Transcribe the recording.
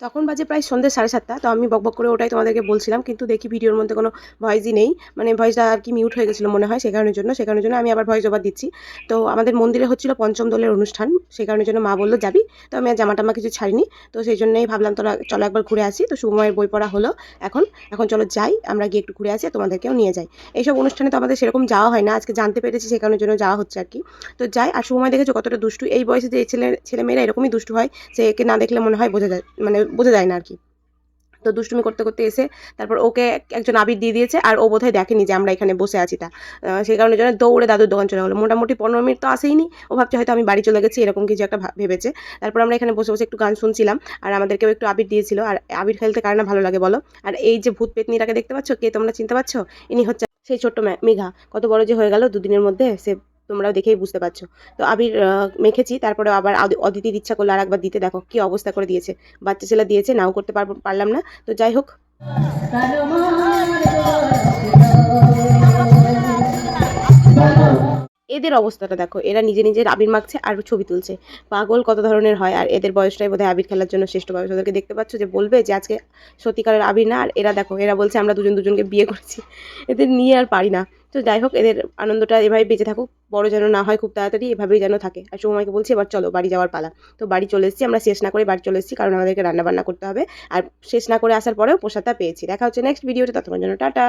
তখন বাজে প্রায় সন্ধ্যে 7:30। তো আমি বকবক করে ওটাই তোমাদেরকে বলছিলাম, কিন্তু দেখি ভিডিওর মধ্যে কোনো ভয়েসই নেই, মানে ভয়েসটা আর কি মিউট হয়ে গেছিলো মনে হয়, সে কারণের জন্য আমি আবার ভয়েস ওভার দিচ্ছি। তো আমাদের মন্দিরে হচ্ছিল পঞ্চম দোলের অনুষ্ঠান, সেই কারণের জন্য মা বললো যাবি, তো আমি আর জামা টামা কিছু ছাড়িনি। তো সেই জন্যই ভাবলাম তোরা চলো একবার ঘুরে আসি। তো শুভময়ের বই পড়া হলো এখন, এখন চলো যাই, আমরা গিয়ে একটু ঘুরে আসি আর তোমাদেরকেও নিয়ে যাই। এইসব অনুষ্ঠানে তো আমাদের সেরকম যাওয়া হয় না, আজকে জানতে পেরেছি, সেই কারণের জন্য যাওয়া হচ্ছে আর কি। তো যাই। আর শুভময় দেখেছো কতটা দুষ্টু, এই বয়সে যে ছেলেমেয়েরা এরকমই দুষ্টু হয়, সে একে না দেখলে মনে হয় বোঝা যায়, মানে বোঝা যায় না আর কি। তো দুষ্টুমি করতে করতে এসে তারপর ওকে একজন আবির দিয়ে দিয়েছে, আর ও বোধহয় দেখেনি যে আমরা এখানে বসে আছি তা। সেই কারণের জন্য দৌড়ে দাদুর দোকান চলে গেলো। মোটামুটি 15 মিনিট তো আসেইনি, ও ভাবছে হয়তো আমি বাড়ি চলে গেছি, এরকম কিছু একটা ভেবেছে। তারপর আমরা এখানে বসে বসে একটু গান শুনছিলাম, আর আমাদেরকেও একটু আবির দিয়েছিল। আর আবির খেলতে কার না ভালো লাগে বলো। আর এই যে ভূত পেতনিটাকে দেখতে পাচ্ছ, কে তোমরা চিনতে পারছো? ইনি হচ্ছে সেই ছোট্ট মেঘা, কত বড় যে হয়ে গেল দুদিনের মধ্যে, সে তোমরাও দেখেই বুঝতে পারছো। তো আবির মেখেছি, তারপরে আবার অদিতির ইচ্ছা করলো আর একবার দিতে, দেখো কি অবস্থা করে দিয়েছে। বাচ্চা ছেলে দিয়েছে, নাও করতে পারলাম না। তো যাই হোক, এদের অবস্থাটা দেখো, এরা নিজে নিজের আবির মাখছে আর ছবি তুলছে। পাগল কত ধরনের হয়। আর এদের বয়সটাই বোধহয় আবির খেলার জন্য শ্রেষ্ঠ বয়স। ওদেরকে দেখতে পাচ্ছ যে বলবে যে আজকে সত্যিকারের আবির না। আর এরা দেখো, এরা বলছে আমরা দুজনকে বিয়ে করেছি। এদের নিয়ে আর পারি না। তো যাই হোক, এদের আনন্দটা এভাবে বেঁচে থাকুক, বড় যেন না হয় খুব তাড়াতাড়ি, এভাবেই যেন থাকে। আর সময়কে বলছি এবার চলো বাড়ি যাওয়ার পালা। তো বাড়ি চলে এসেছি, আমরা শেষ না করে বাড়ি চলে এসেছি, কারণ আমাদেরকে রান্না বান্না করতে হবে। আর শেষ না করে আসার পরেও প্রসাদটা পেয়েছি। দেখা হচ্ছে নেক্সট ভিডিওতে, ততক্ষণ জন্য টাটা।